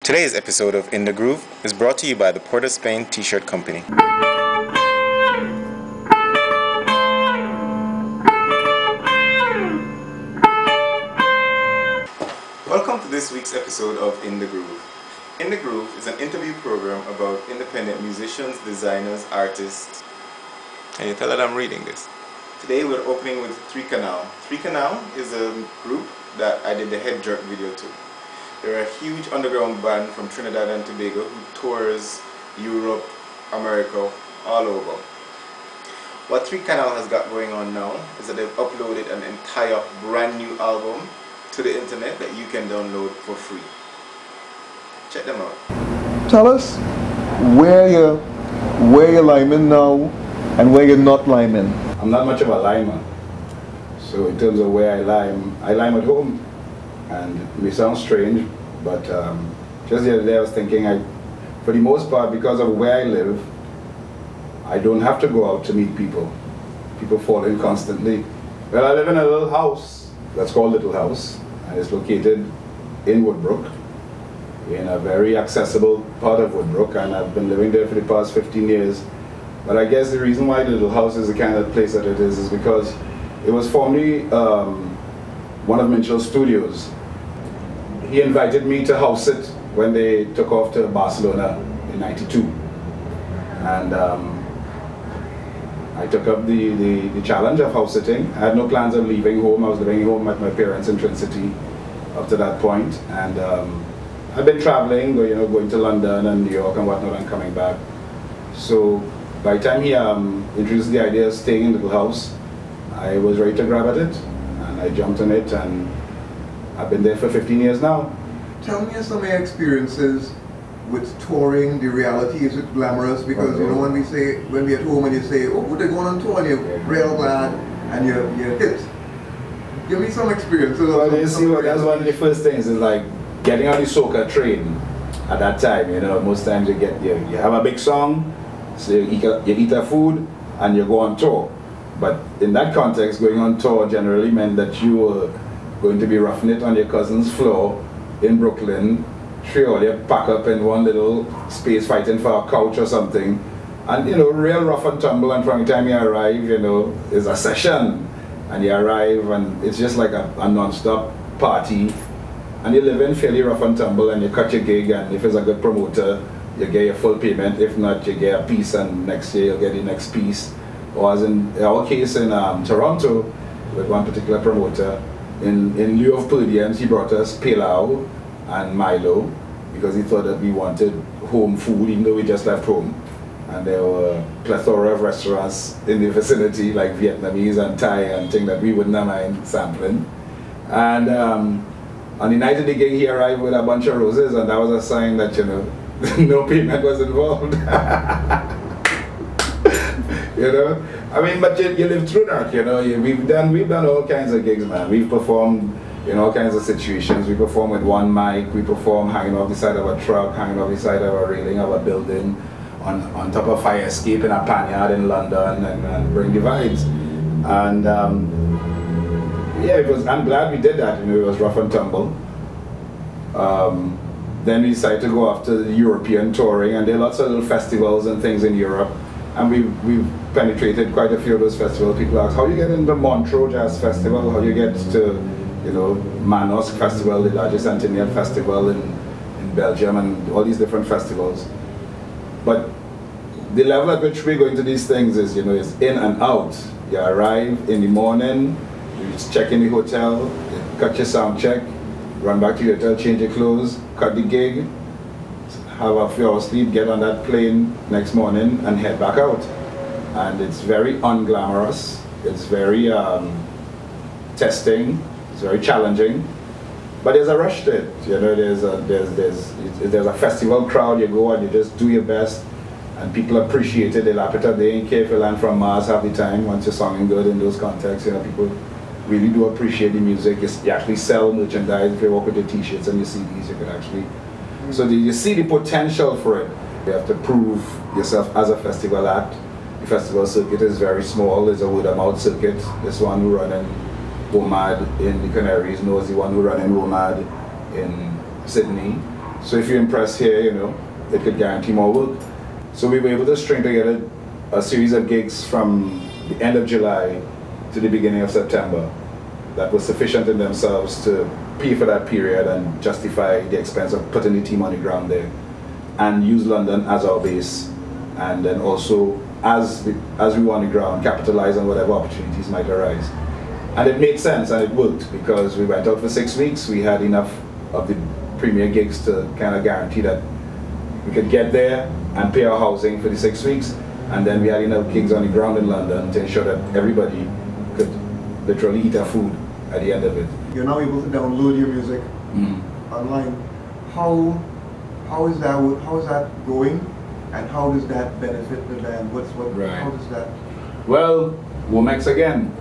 Today's episode of In the Groove is brought to you by the Port of Spain T-shirt company. Welcome to this week's episode of In the Groove. In the Groove is an interview program about independent musicians, designers, artists. Can you tell that I'm reading this? Today we're opening with CANAL. CANAL is a group that I did the head jerk video to. They're a huge underground band from Trinidad and Tobago who tours Europe, America, all over. What CANAL has got going on now is that they've uploaded an entire brand new album to the internet that you can download for free. Check them out. Tell us where you're liming now and where you're not liming. I'm not much of a limer, so in terms of where I lime at home. And it may sound strange, but just the other day I was thinking, for the most part, because of where I live, I don't have to go out to meet people. People fall in constantly. Well, I live in a little house that's called Little House, and it's located in Woodbrook, in a very accessible part of Woodbrook, and I've been living there for the past 15 years. But I guess the reason why the Little House is the kind of place that it is because it was formerly one of Mitchell's studios. He invited me to house it when they took off to Barcelona in '92, and I took up the challenge of house sitting. I had no plans of leaving home. I was living home at my parents in Trin City up to that point, and I've been traveling, going to London and New York and whatnot, and coming back. So by the time he introduced the idea of staying in the Little House, I was ready to grab at it, and I jumped on it, and I've been there for 15 years now. Tell me some of your experiences with touring. The reality, is it glamorous? Because when we at home and you say, oh, they're going on tour, and you're real glad and you're hit. Give me some experiences. Well, you see, that's one of the first things is like getting on the soca train at that time. Most times you have a big song, so you eat a food and you go on tour. But in that context, going on tour generally meant that you were going to be roughing it on your cousin's floor in Brooklyn, all you pack up in one little space fighting for a couch or something, and real rough and tumble, and from the time you arrive, is a session, and you arrive and it's just like a non-stop party, and you live in fairly rough and tumble, and you cut your gig, and if it's a good promoter, you get your full payment. If not, you get a piece, and next year you'll get the next piece. Or as in our case in Toronto, with one particular promoter, in lieu of per diems, he brought us pilau and Milo because he thought that we wanted home food, even though we just left home. And there were a plethora of restaurants in the vicinity, like Vietnamese and Thai and things that we wouldn't have mind sampling. And on the night of the gig, he arrived with a bunch of roses, and that was a sign that no payment was involved. But you live through that, we've done all kinds of gigs, man. We've performed in all kinds of situations. We perform with one mic, we perform hanging off the side of a truck, hanging off the side of a railing of a building, on top of fire escape in a panyard in London, and bring the vibes. And I'm glad we did that, it was rough and tumble. Then we decided to go after the European touring, and there are lots of little festivals and things in Europe. And we've penetrated quite a few of those festivals. People ask, how do you get into Montreux Jazz Festival? How do you get to, Manosque Festival, the largest Centennial Festival in Belgium, and all these different festivals. But the level at which we're going to these things is, is in and out. You arrive in the morning, you just check in the hotel, you cut your sound check, run back to your hotel, change your clothes, cut the gig, have a few hours sleep, get on that plane next morning and head back out. And it's very unglamorous, it's very testing, it's very challenging, but there's a rush to it. There's a festival crowd, you go and you just do your best, and people appreciate it, they lap it up. They ain't care if you land from Mars half the time once you're singing good in those contexts. People really do appreciate the music. You actually sell merchandise. If you walk with your t-shirts and your CDs, you can actually. So you see the potential for it. You have to prove yourself as a festival act. The festival circuit is very small. There's a word-of-mouth circuit. This one who run in WOMAD in the Canaries knows the one who run in WOMAD in Sydney. So if you impress here, you know, it could guarantee more work. So we were able to string together a series of gigs from the end of July to the beginning of September that was sufficient in themselves to pay for that period and justify the expense of putting the team on the ground there, and use London as our base, and then also as we were on the ground, capitalize on whatever opportunities might arise. And it made sense and it worked, because we went out for 6 weeks, we had enough of the premier gigs to kind of guarantee that we could get there and pay our housing for the 6 weeks, and then we had enough gigs on the ground in London to ensure that everybody could literally eat our food at the end of it. You're now able to download your music online. How is that going, and how does that benefit the band? How does that? Well, Womex again.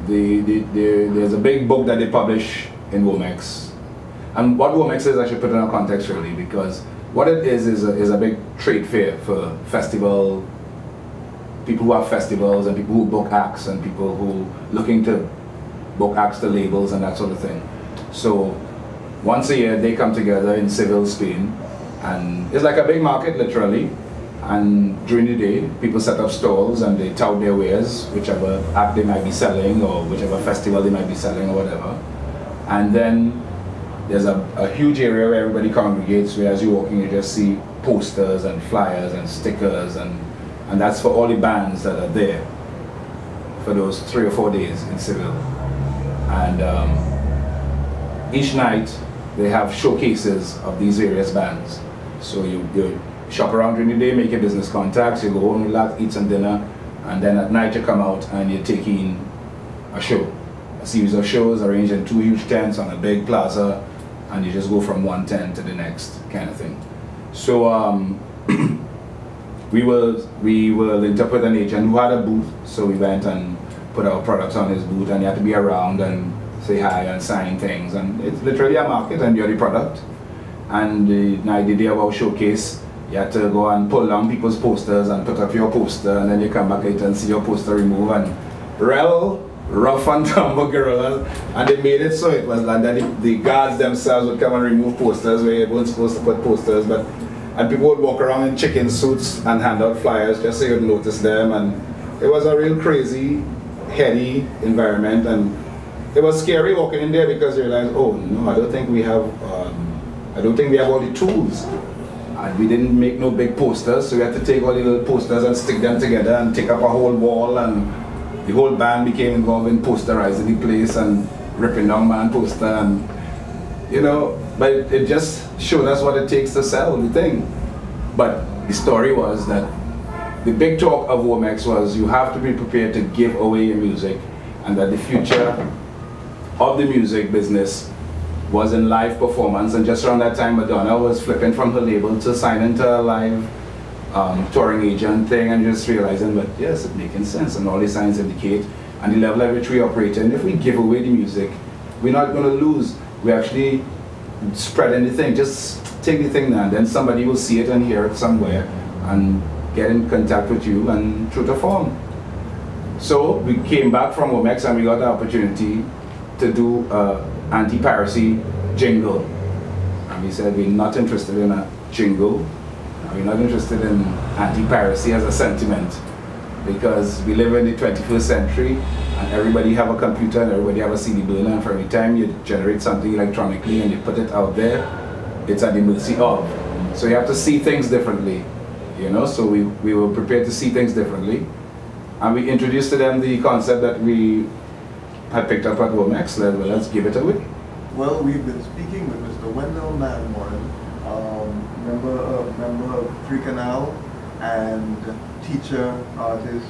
There's a big book that they publish in Womex, and what Womex is, I should put it in a context really, because what it is a big trade fair for festival people who have festivals and people who book acts and people who looking to book acts to labels and that sort of thing. So once a year they come together in Seville, Spain, and it's like a big market literally, and during the day people set up stalls and they tout their wares, whichever act they might be selling or whichever festival they might be selling or whatever. And then there's a huge area where everybody congregates, where as you're walking you just see posters and flyers and stickers, and that's for all the bands that are there for those 3 or 4 days in Seville. And each night they have showcases of these various bands. So you shop around during the day, make your business contacts, you go home, relax, eat some dinner, and then at night you come out and you take in a show. A series of shows arranged in 2 huge tents on a big plaza, and you just go from one tent to the next kind of thing. So we were linked up with an agent who had a booth, so we went and put our products on his booth, and you had to be around and say hi and sign things, and it's literally a market and you're the product. And the night the day of our showcase, you had to go and pull down people's posters and put up your poster, and then you come back later and see your poster removed, and rough and tumble gorillas, and they made it so it was like that the guards themselves would come and remove posters where you weren't supposed to put posters, and people would walk around in chicken suits and hand out flyers just so you'd notice them, and it was a real crazy, heady environment, and it was scary walking in there because you realize, oh no, I don't think we have all the tools. And we didn't make no big posters, so we had to take all the little posters and stick them together and take up a whole wall, and the whole band became involved in posterizing the place and ripping down man poster, and you know, but it just showed us what it takes to sell the thing. But the story was that the big talk of Womex was you have to be prepared to give away your music, and that the future of the music business was in live performance. And just around that time Madonna was flipping from her label to sign into a live touring agent thing, and just realizing that yes, it's making sense, and all the signs indicate, and the level at which we operate in, if we give away the music, we're not going to lose. We actually spreading the thing, just take the thing now, and then somebody will see it and hear it somewhere and get in contact with you and true to form. So we came back from Womex and we got the opportunity to do anti-piracy jingle, and we said we're not interested in a jingle, we're not interested in anti-piracy as a sentiment, because we live in the 21st century and everybody have a computer and everybody have a CD burner, and for every time you generate something electronically and you put it out there, it's at the mercy of. So you have to see things differently, you know. So we were prepared to see things differently, and we introduced to them the concept that we had picked up at Womex. Let's give it away. Well, we've been speaking with Mr. Wendell Manwarren, member of CANAL, and teacher, artist,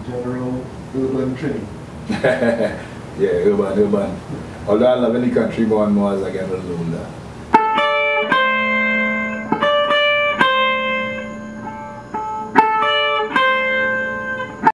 general, urban Trini. Yeah, urban. Although I love in the country more and more as I get a little older.